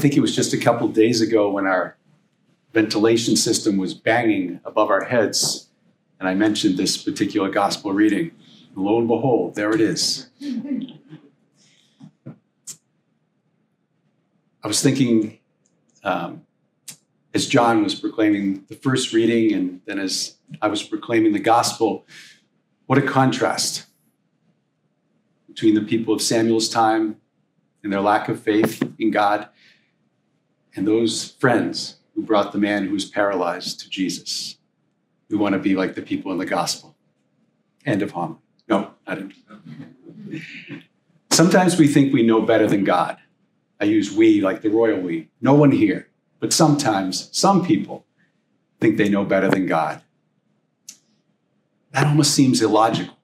think it was just a couple of days ago when our ventilation system was banging above our heads, and I mentioned this particular gospel reading. And lo and behold, there it is. I was thinking, as John was proclaiming the first reading, and then as I was proclaiming the gospel, what a contrast between the people of Samuel's time and their lack of faith in God, and those friends who brought the man who was paralyzed to Jesus. We want to be like the people in the gospel. End of homily. No, I didn't. Sometimes we think we know better than God. I use we like the royal we. No one here. But sometimes some people think they know better than God. That almost seems illogical.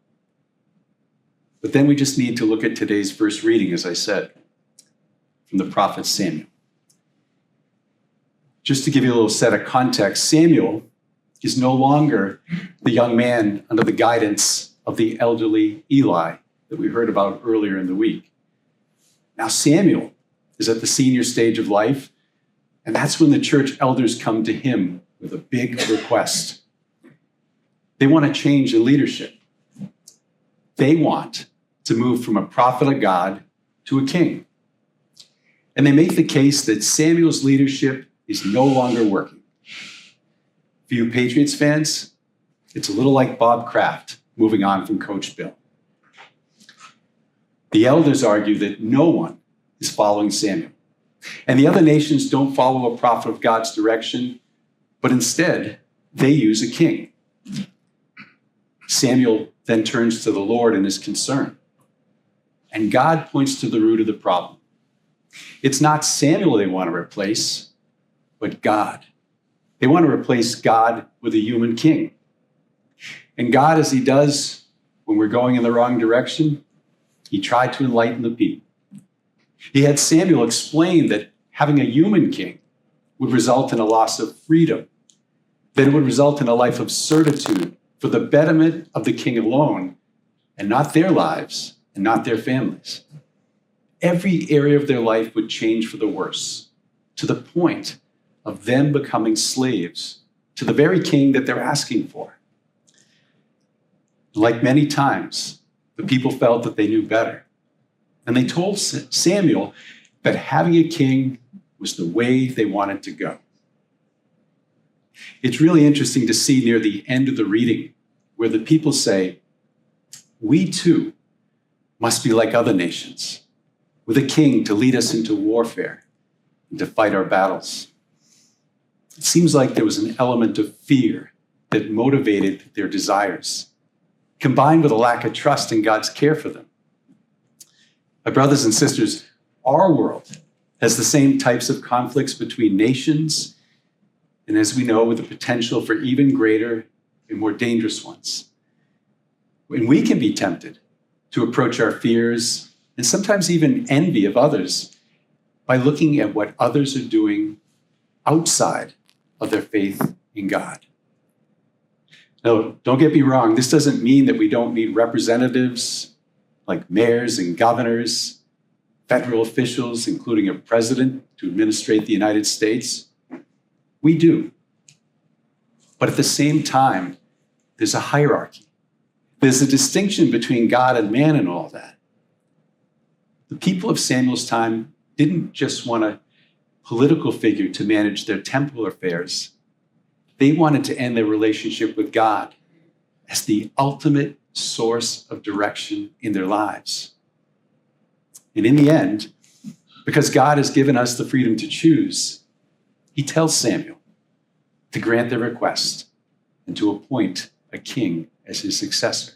But then we just need to look at today's first reading, as I said, from the prophet Samuel. Just to give you a little set of context, Samuel is no longer the young man under the guidance of the elderly Eli that we heard about earlier in the week. Now Samuel is at the senior stage of life, and that's when the church elders come to him with a big request. They want to change the leadership. They want to move from a prophet of God to a king. And they make the case that Samuel's leadership is no longer working. For you Patriots fans, it's a little like Bob Kraft moving on from Coach Bill. The elders argue that no one is following Samuel. And the other nations don't follow a prophet of God's direction, but instead they use a king. Samuel then turns to the Lord and is concerned. And God points to the root of the problem. It's not Samuel they want to replace, but God. They want to replace God with a human king. And God, as he does when we're going in the wrong direction, he tried to enlighten the people. He had Samuel explain that having a human king would result in a loss of freedom, that it would result in a life of servitude for the betterment of the king alone, and not their lives and not their families. Every area of their life would change for the worse, to the point of them becoming slaves to the very king that they're asking for. Like many times, the people felt that they knew better. And they told Samuel that having a king was the way they wanted to go. It's really interesting to see near the end of the reading where the people say, we too must be like other nations, with a king to lead us into warfare and to fight our battles. It seems like there was an element of fear that motivated their desires, combined with a lack of trust in God's care for them. My brothers and sisters, our world has the same types of conflicts between nations, and as we know, with the potential for even greater and more dangerous ones. And we can be tempted to approach our fears and sometimes even envy of others by looking at what others are doing outside of their faith in God. Now, don't get me wrong, this doesn't mean that we don't need representatives like mayors and governors, federal officials, including a president to administrate the United States. We do. But at the same time, there's a hierarchy. There's a distinction between God and man and all that. The people of Samuel's time didn't just want a political figure to manage their temporal affairs. They wanted to end their relationship with God as the ultimate source of direction in their lives. And in the end, because God has given us the freedom to choose, he tells Samuel to grant their request and to appoint a king as his successor.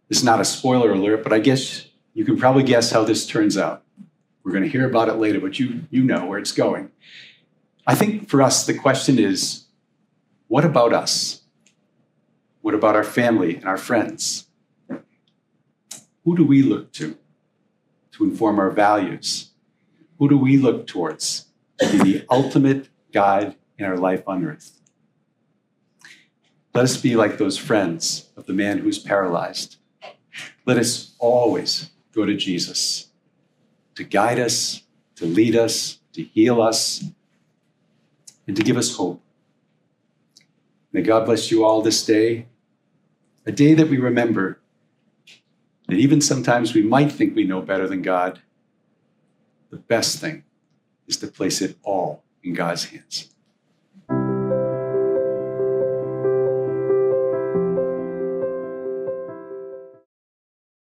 This is not a spoiler alert, but I guess you can probably guess how this turns out. We're going to hear about it later, but you know where it's going. I think for us, the question is, what about us? What about our family and our friends? Who do we look to inform our values? Who do we look towards to be the ultimate guide in our life on earth? Let us be like those friends of the man who's paralyzed. Let us always go to Jesus to guide us, to lead us, to heal us, and to give us hope. May God bless you all this day, a day that we remember that even sometimes we might think we know better than God. The best thing is to place it all in God's hands.